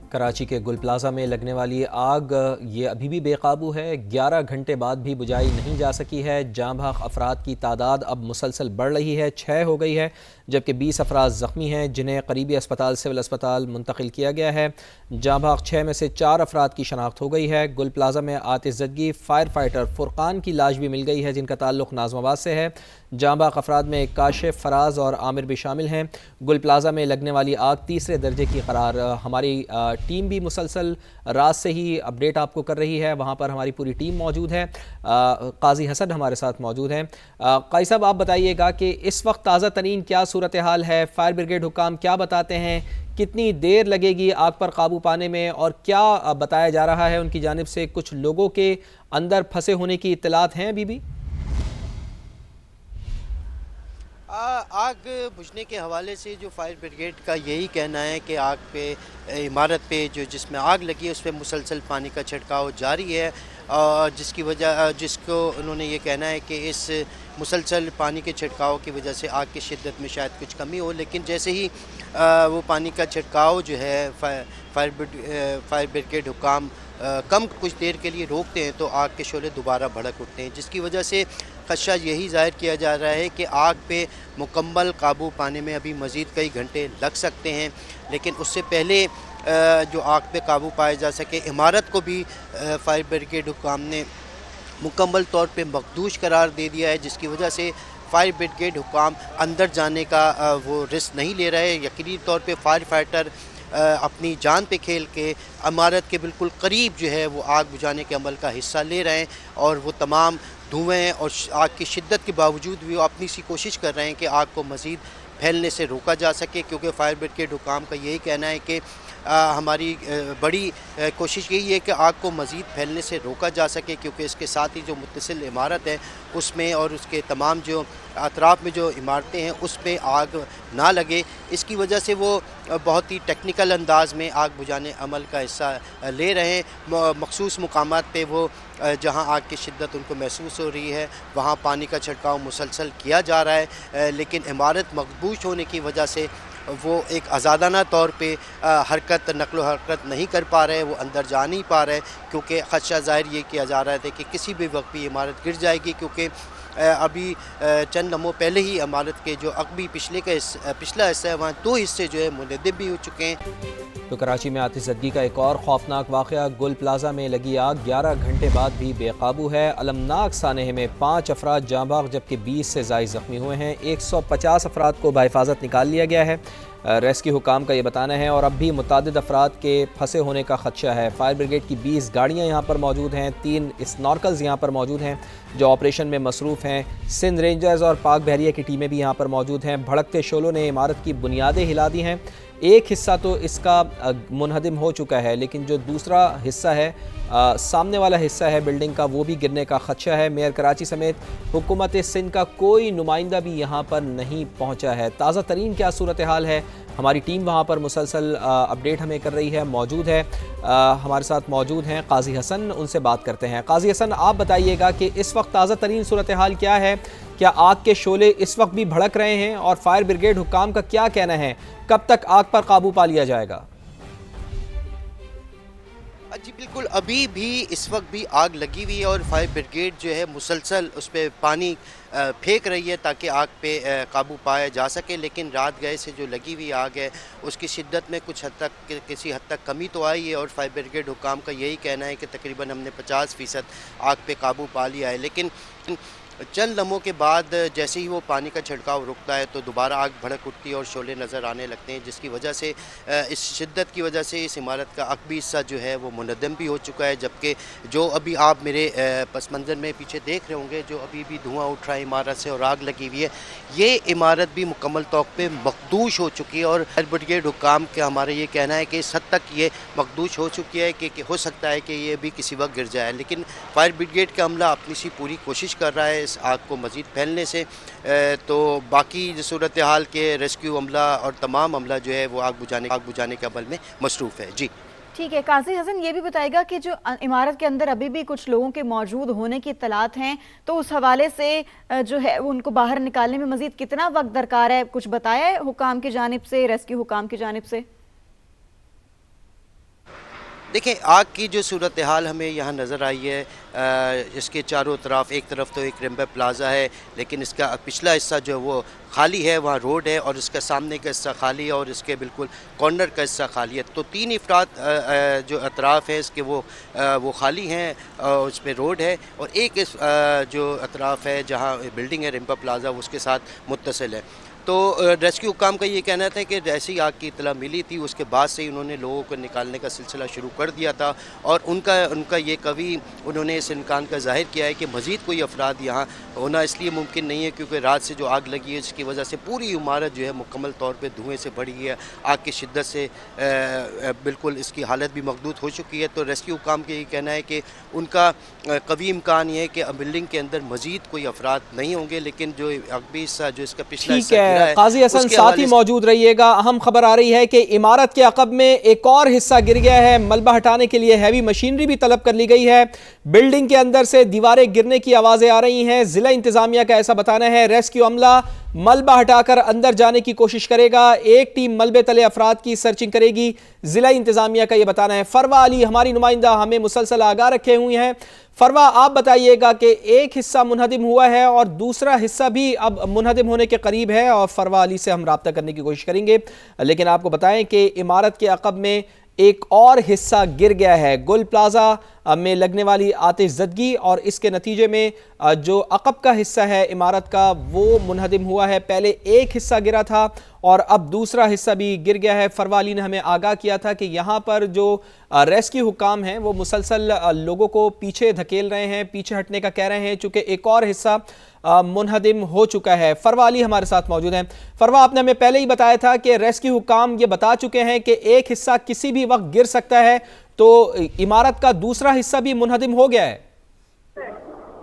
कराची के गुल प्लाजा में लगने वाली आग ये अभी भी बेकाबू है। 11 घंटे बाद भी बुझाई नहीं जा सकी है। जाँ भाग अफराद की तादाद अब मुसलसल बढ़ रही है, 6 हो गई है, जबकि 20 अफराद ज़ख्मी हैं जिन्हें करीबी अस्पताल सिविल अस्पताल मुंतकिल किया गया है। जाँ भाग 6 में से 4 अफराद की शनाख्त हो गई है। गुल प्लाजा में आतिशज़दगी फायर फाइटर फुरकान की लाश भी मिल गई है जिनका ताल्लुक़ नाज़माबाद से है। जाँ भाग अफराद में काशिफ, फराज और आमिर भी शामिल हैं। गुल प्लाजा में लगने वाली आग तीसरे दर्जे की करार। हमारी टीम भी मुसलसल रात से ही अपडेट आपको कर रही है। वहाँ पर हमारी पूरी टीम मौजूद है। काजी हसन हमारे साथ मौजूद हैं। काजी साहब, आप बताइएगा कि इस वक्त ताज़ा तरीन क्या सूरत हाल है? फायर ब्रिगेड हुकाम क्या बताते हैं? कितनी देर लगेगी आग पर काबू पाने में और क्या बताया जा रहा है उनकी जानिब से? कुछ लोगों के अंदर फंसे होने की इत्तलात हैं अभी भी? आग बुझने के हवाले से जो फायर ब्रिगेड का यही कहना है कि आग पे इमारत पे जो जिसमें आग लगी है उस पर मुसलसल पानी का छिड़काव जारी है, और जिसको उन्होंने ये कहना है कि इस मुसलसल पानी के छिड़काव की वजह से आग की शिद्दत में शायद कुछ कमी हो, लेकिन जैसे ही वो पानी का छिड़काव जो है फायर ब्रिगेड हुकाम कम कुछ देर के लिए रोकते हैं तो आग के शोले दोबारा भड़क उठते हैं, जिसकी वजह से खदशा यही ज़ाहिर किया जा रहा है कि आग पे मुकम्मल काबू पाने में अभी मज़ीद कई घंटे लग सकते हैं। लेकिन उससे पहले जो आग पे काबू पाया जा सके, इमारत को भी फायर ब्रिगेड हुकाम ने मुकम्मल तौर पे मखदूश करार दे दिया है, जिसकी वजह से फायर ब्रिगेड हुकाम अंदर जाने का वो रिस्क नहीं ले रहे। यकीनी तौर पे फायर फाइटर अपनी जान पे खेल के इमारत के बिल्कुल करीब जो है वो आग बुझाने के अमल का हिस्सा ले रहे हैं, और वो तमाम धुएँ और आग की शिद्दत के बावजूद भी वो अपनी सी कोशिश कर रहे हैं कि आग को मज़ीद फैलने से रोका जा सके, क्योंकि फायर ब्रिगेड हुकाम का यही कहना है कि हमारी बड़ी कोशिश यही है कि आग को मज़ीद फैलने से रोका जा सके, क्योंकि इसके साथ ही जो मुत्तसिल इमारत है उसमें और उसके तमाम जो अतराफ़ में जो इमारतें हैं उसमें आग ना लगे। इसकी वजह से वो बहुत ही टेक्निकल अंदाज़ में आग बुझाने अमल का हिस्सा ले रहे हैं। मखसूस मुकामात पे वो जहाँ आग की शिद्दत उनको महसूस हो रही है वहाँ पानी का छिड़काव मुसलसल किया जा रहा है, लेकिन इमारत मकबूज होने की वजह से वो एक आज़ादाना तौर पे नक़्ल हरकत नहीं कर पा रहे, वो अंदर जा नहीं पा रहे, क्योंकि ख़दशा ज़ाहिर ये किया जा रहा था कि किसी भी वक्त भी इमारत गिर जाएगी, क्योंकि अभी चंद लम्हों पहले ही इमारत के जो अगबी पिछला हिस्सा है वहाँ 2 हिस्से जो है मुनहदम भी हो चुके हैं। तो कराची में आतिशज़दगी का एक और खौफनाक वाक़या। गुल प्लाजा में लगी आग 11 घंटे बाद भी बेकाबू है। अलमनाक सानहे में 5 अफराद जाँ भाग जबकि 20 से ज़ायद ज़ख्मी हुए हैं। 150 अफराद को बहिफाजत निकाल लिया गया है, रेस्क्यू हुकाम का ये बताना है, और अब भी मुतादिद अफराद के फंसे होने का खदशा है। फायर ब्रिगेड की 20 गाड़ियाँ यहाँ पर मौजूद हैं, 3 स्नॉर्कल्स यहाँ पर मौजूद हैं जो ऑपरेशन में मसरूफ़ हैं। सिंध रेंजर्स और पाक बहरिया की टीमें भी यहाँ पर मौजूद हैं। भड़कते शोलों ने इमारत की बुनियादें हिला दी हैं। एक हिस्सा तो इसका मुनहदिम हो चुका है, लेकिन जो दूसरा हिस्सा है, सामने वाला हिस्सा है बिल्डिंग का, वो भी गिरने का खदशा है। मेयर कराची समेत हुकूमत सिंध का कोई नुमाइंदा भी यहाँ पर नहीं पहुँचा है। ताज़ा तरीन क्या सूरत हाल है? हमारी टीम वहाँ पर मुसलसल अपडेट हमें कर रही है, मौजूद है। हमारे साथ मौजूद हैं काजी हसन, उनसे बात करते हैं। काजी हसन, आप बताइएगा कि इस वक्त ताज़ा तरीन सूरत हाल क्या है? क्या आग के शोले इस वक्त भी भड़क रहे हैं और फायर ब्रिगेड हुकाम का क्या कहना है? कब तक आग पर काबू पा लिया जाएगा? जी बिल्कुल, अभी भी इस वक्त भी आग लगी हुई है और फायर ब्रिगेड जो है मुसलसल उस पर पानी फेंक रही है ताकि आग पे काबू पाया जा सके, लेकिन रात गए से जो लगी हुई आग है उसकी शिद्दत में किसी हद तक कमी तो आई है, और फायर ब्रिगेड हुकाम का यही कहना है कि तकरीबन हमने 50% आग पे काबू पा लिया है। लेकिन चंद लम्हों के बाद जैसे ही वो पानी का छिड़काव रुकता है तो दोबारा आग भड़क उठती है और शोले नज़र आने लगते हैं, जिसकी वजह से इस शिद्दत की वजह से इस इमारत का अगबी हिस्सा जो है वो मुनहदम भी हो चुका है। जबकि जो अभी आप मेरे पस मंज़र में पीछे देख रहे होंगे, जो अभी भी धुआं उठ रहा है इमारत से और आग लगी हुई है, ये इमारत भी मुकम्मल तौर पे मखदूश हो चुकी है। और फायर ब्रिगेड हुकाम का हमारा ये कहना है कि इस हद तक ये मखदूश हो चुकी है कि हो सकता है कि ये भी किसी वक्त गिर जाए, लेकिन फायर ब्रिगेड का अमला अपनी सी पूरी कोशिश कर रहा है इस आग को मज़ीद फैलने से। तो बाकी सूरत हाल के रेस्क्यू अमला और तमाम अमला जो है वो आग बुझाने के अमल में मसरूफ़ है। जी ठीक है। काजी हसन, ये भी बताएगा कि जो इमारत के अंदर अभी भी कुछ लोगों के मौजूद होने की इत्तलात हैं, तो उस हवाले से जो है उनको बाहर निकालने में मज़ीद कितना वक्त दरकार है? कुछ बताया है हुकाम की जानिब से, रेस्क्यू हुकाम की जानिब से? देखिए, आग की जो सूरत हाल हमें यहाँ नज़र आई है, इसके चारों तरफ, एक तरफ तो एक रेम्बे प्लाज़ा है, लेकिन इसका पिछला हिस्सा जो है वो खाली है, वहाँ रोड है, और इसका सामने का हिस्सा खाली है और इसके बिल्कुल कॉर्नर का हिस्सा खाली है। तो 3 अफराद जो अतराफ़ है इसके वो खाली हैं, उस पे रोड है, और एक इस जो अतराफ़ है जहाँ बिल्डिंग है रेम्बे प्लाज़ा, उसके साथ मुत्तसिल है। तो रेस्क्यू हुकाम का ये कहना था कि जैसे ही आग की इत्तला मिली थी उसके बाद से ही उन्होंने लोगों को निकालने का सिलसिला शुरू कर दिया था, और उनका ये कभी उन्होंने इस इम्कान का ज़ाहिर किया है कि मज़ीद कोई अफराद यहाँ होना इसलिए मुमकिन नहीं है क्योंकि रात से जो आग लगी है इसकी वजह से पूरी इमारत जो है मुकम्मल तौर पर धुएँ से भरी है। आग की शिद्दत से बिल्कुल इसकी हालत भी मखदूद हो चुकी है। तो रेस्क्यू हुकाम का ये कहना है कि उनका कभी इम्कान ये है कि बिल्डिंग के अंदर मज़ीद कोई अफराद नहीं होंगे, लेकिन जो अगबी हिस्सा जो इसका पिछला ठीक हिस्सा है, काजी हसन साथ ही मौजूद रहिएगा। अहम खबर आ रही है कि इमारत के अकब में एक और हिस्सा गिर गया है। मलबा हटाने के लिए हैवी मशीनरी भी तलब कर ली गई है। बिल्डिंग के अंदर से दीवारें गिरने की आवाजें आ रही हैं। जिला इंतजामिया का ऐसा बताना है। रेस्क्यू अमला मलबा हटाकर अंदर जाने की कोशिश करेगा। एक टीम मलबे तले अफराद की सर्चिंग करेगी। जिला इंतजामिया का यह बताना है। फरवा अली हमारी नुमाइंदा हमें मुसलसल आगाह रखे हुए हैं। फरवा, आप बताइएगा कि एक हिस्सा मुनहदिम हुआ है और दूसरा हिस्सा भी अब मुनहदिम होने के करीब है, और फरवा अली से हम राब्ता करने की कोशिश करेंगे, लेकिन आपको बताएं कि इमारत के अकब में एक और हिस्सा गिर गया है। गुल प्लाजा में लगने वाली आतिशज़दगी और इसके नतीजे में जो अकब का हिस्सा है इमारत का वो मुनहदिम हुआ है। पहले एक हिस्सा गिरा था और अब दूसरा हिस्सा भी गिर गया है। फरवा अली ने हमें आगाह किया था कि यहाँ पर जो रेस्क्यू हुकाम हैं वो मुसलसल लोगों को पीछे धकेल रहे हैं, पीछे हटने का कह रहे हैं, चूँकि एक और हिस्सा मुनहदिम हो चुका है। फरवा अली हमारे साथ मौजूद हैं। फरवा, आपने हमें पहले ही बताया था कि रेस्क्यू हुकाम ये बता चुके हैं कि एक हिस्सा किसी भी वक्त गिर सकता है, तो इमारत का दूसरा हिस्सा भी मुनहदिम हो गया है।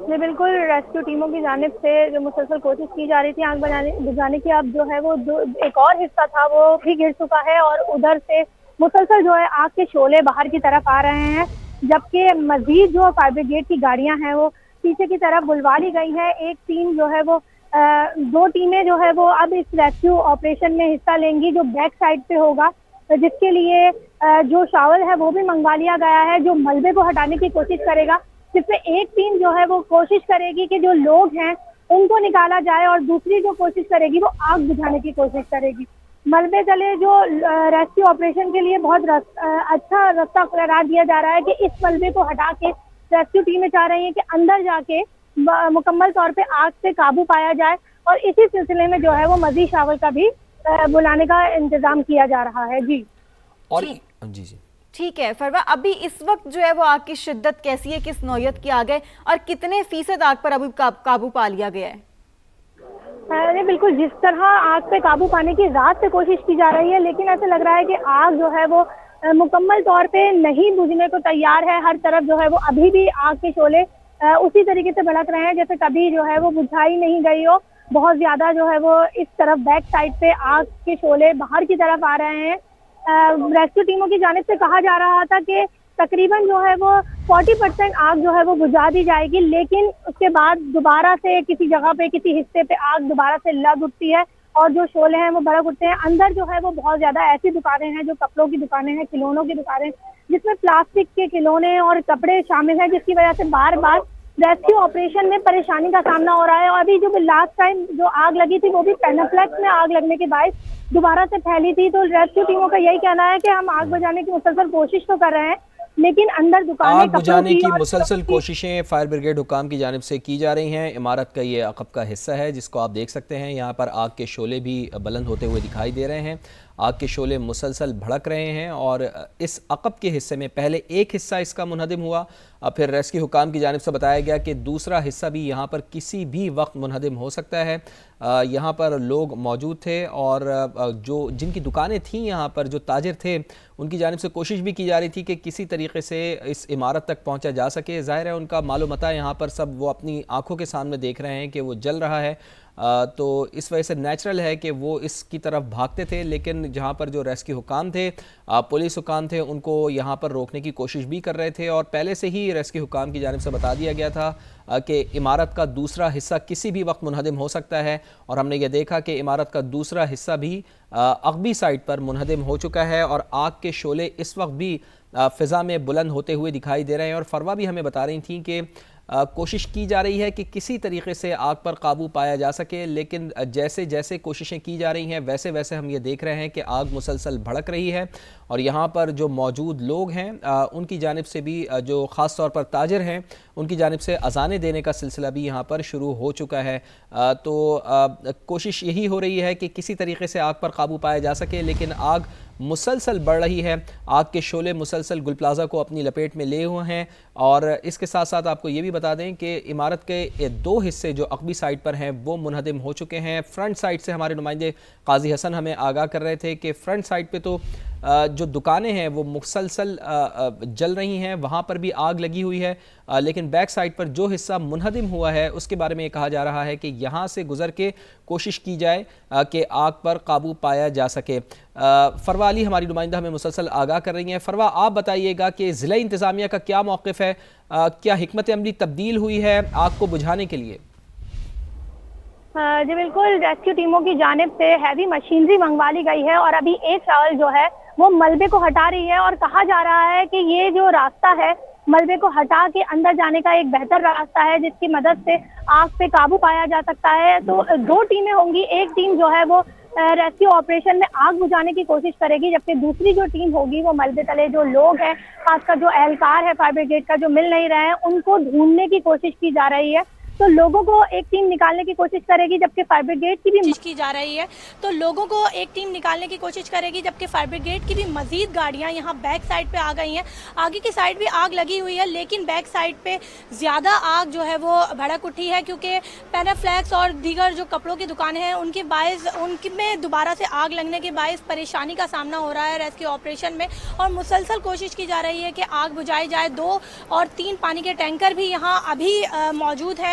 जी बिल्कुल, रेस्क्यू टीमों की जानिब से जो मुसलसल कोशिश की जा रही थी आग बुझाने की, अब जो है वो एक और हिस्सा था वो भी गिर चुका है, और उधर से मुसलसल जो है आग के शोले बाहर की तरफ आ रहे हैं, जबकि मजीद जो फायर ब्रिगेड की गाड़ियां हैं वो पीछे की तरफ बुलवा ली गई है। एक टीम जो है वो 2 टीमें जो है वो अब इस रेस्क्यू ऑपरेशन में हिस्सा लेंगी जो बैक साइड पे होगा, जिसके लिए जो शावल है वो भी मंगवा लिया गया है जो मलबे को हटाने की कोशिश करेगा, जिसमें एक टीम जो है वो कोशिश करेगी कि जो लोग हैं उनको निकाला जाए और दूसरी जो कोशिश करेगी वो आग बुझाने की कोशिश करेगी। मलबे तले जो रेस्क्यू ऑपरेशन के लिए बहुत अच्छा रास्ता करार दिया जा रहा है कि इस मलबे को हटा के रेस्क्यू टीमें चाह रही हैं कि अंदर जाके मुकम्मल तौर पे आग से काबू पाया जाए, और इसी सिलसिले में जो है वो मजीद शावल का भी बुलाने का इंतजाम किया जा रहा है। जी और जी ठीक है फरवा, अभी इस वक्त जो है वो आग की शिद्दत कैसी है, किस नौयत की आग है और कितने फीसद आग पर अभी काबू पा लिया गया है? नहीं बिल्कुल, जिस तरह आग पे काबू पाने की रात से कोशिश की जा रही है, लेकिन ऐसा लग रहा है कि आग जो है वो मुकम्मल तौर पे नहीं बुझने को तैयार है। हर तरफ जो है वो अभी भी आग के शोले उसी तरीके से भड़क रहे हैं जैसे कभी जो है वो बुझाई नहीं गई हो। बहुत ज्यादा जो है वो इस तरफ बैक साइड पे आग के शोले बाहर की तरफ आ रहे हैं। रेस्क्यू टीमों की जानिब से कहा जा रहा था कि तकरीबन जो है वो 40% आग जो है वो बुझा दी जाएगी, लेकिन उसके बाद दोबारा से किसी जगह पे किसी हिस्से पे आग दोबारा से लग उठती है और जो शोले हैं वो भड़क उठते हैं। अंदर जो है वो बहुत ज्यादा ऐसी दुकानें हैं जो कपड़ों की दुकानें हैं, खिलौनों की दुकानें, जिसमें प्लास्टिक के खिलौने और कपड़े शामिल हैं, जिसकी वजह से बार बार रेस्क्यू ऑपरेशन में परेशानी का सामना हो रहा है। और अभी जो लास्ट टाइम जो आग लगी थी वो भी पेनाप्लेक्स में आग लगने के बाद दोबारा से फैली थी। तो रेस्क्यू टीमों का यही कहना है कि हम आग बुझाने की मुसलसल कोशिश तो कर रहे हैं, लेकिन अंदर दुकानें आग बुझाने की मुसलसल कोशिशें फायर ब्रिगेड हुकाम की जानिब से की जा रही हैं। इमारत का ये अकब का हिस्सा है जिसको आप देख सकते हैं। यहाँ पर आग के शोले भी बुलंद होते हुए दिखाई दे रहे हैं। आग के शोले मुसलसल भड़क रहे हैं और इस अकब के हिस्से में पहले एक हिस्सा इसका मुनहदिम हुआ, फिर रेस्क्यू हुकाम की जानिब से बताया गया कि दूसरा हिस्सा भी यहाँ पर किसी भी वक्त मुनहदिम हो सकता है। यहाँ पर लोग मौजूद थे और जो जिनकी दुकानें थीं यहाँ पर जो ताजिर थे उनकी जानिब से कोशिश भी की जा रही थी कि किसी तरीके से इस इमारत तक पहुँचा जा सके। ज़ाहिर है उनका मालूम मता यहाँ पर सब वो अपनी आँखों के सामने देख रहे हैं कि वो जल रहा है। तो इस वजह से नेचुरल है कि वो इसकी तरफ भागते थे, लेकिन जहाँ पर जो रेस्क्यू हुकाम थे, पुलिस हुकाम थे, उनको यहाँ पर रोकने की कोशिश भी कर रहे थे। और पहले से ही रेस्क्यू हुकाम की जानिब से बता दिया गया था कि इमारत का दूसरा हिस्सा किसी भी वक्त मुनहदिम हो सकता है, और हमने ये देखा कि इमारत का दूसरा हिस्सा भी अगबी साइड पर मुनहदिम हो चुका है और आग के शोले इस वक्त भी फ़िज़ा में बुलंद होते हुए दिखाई दे रहे हैं। और फरवा भी हमें बता रही थी कि कोशिश की जा रही है कि किसी तरीके से आग पर काबू पाया जा सके, लेकिन जैसे जैसे कोशिशें की जा रही हैं वैसे वैसे हम ये देख रहे हैं कि आग मुसलसल भड़क रही है। और यहाँ पर जो मौजूद लोग हैं उनकी जानिब से भी, जो ख़ास तौर पर ताजिर हैं, उनकी जानिब से अज़ानें देने का सिलसिला भी यहाँ पर शुरू हो चुका है। तो कोशिश यही हो रही है कि किसी तरीके से आग पर काबू पाया जा सके, लेकिन आग मुसलसल बढ़ रही है। आग के शोले मुसलसल गुल प्लाजा को अपनी लपेट में ले हुए हैं। और इसके साथ साथ आपको ये भी बता दें कि इमारत के दो हिस्से जो अकबी साइड पर हैं वो मुनहदिम हो चुके हैं। फ्रंट साइड से हमारे नुमाइंदे काजी हसन हमें आगाह कर रहे थे कि फ्रंट साइड पे तो जो दुकानें हैं वो मुसलसल जल रही हैं, वहाँ पर भी आग लगी हुई है, लेकिन बैक साइड पर जो हिस्सा मुनहदिम हुआ है उसके बारे में ये कहा जा रहा है कि यहाँ से गुजर के कोशिश की जाए कि आग पर काबू पाया जा सके। फरवा अली हमारी नुमाइंदा हमें मुसलसल आगाह कर रही हैं। फरवा, आप बताइएगा कि ज़िला इंतज़ामिया का क्या मौक़िफ़ है, क्या हिकमत अमली तब्दील हुई है आग को बुझाने के लिए? जी बिल्कुल, रेस्क्यू टीमों की जानिब से हैवी मशीनरी मंगवा ली गई है और अभी एक ट्रॉल जो है वो मलबे को हटा रही है। और कहा जा रहा है कि ये जो रास्ता है मलबे को हटा के अंदर जाने का एक बेहतर रास्ता है, जिसकी मदद से आग पे काबू पाया जा सकता है। तो दो टीमें होंगी, एक टीम जो है वो रेस्क्यू ऑपरेशन में आग बुझाने की कोशिश करेगी, जबकि दूसरी जो टीम होगी वो मलबे तले जो लोग हैं, खासकर जो एहलकार है फायर ब्रिगेड का जो मिल नहीं रहे हैं, उनको ढूंढने की कोशिश की जा रही है। तो लोगों को एक टीम निकालने की कोशिश करेगी, जबकि फायर ब्रिगेड की भी कोशिश की जा रही है। तो लोगों को एक टीम निकालने की कोशिश करेगी, जबकि फायर ब्रिगेड की भी मजीद गाड़ियां यहाँ बैक साइड पे आ गई हैं। आगे की साइड भी आग लगी हुई है, लेकिन बैक साइड पे ज़्यादा आग जो है वो भड़क उठी है, क्योंकि पैनाफ्लेक्स और दीगर जो कपड़ों की दुकानें हैं उनके बायस उनमें दोबारा से आग लगने के बायस परेशानी का सामना हो रहा है रेस्क्यू ऑपरेशन में। और मुसलसल कोशिश की जा रही है कि आग बुझाई जाए। 2 और 3 पानी के टैंकर भी यहाँ अभी मौजूद हैं।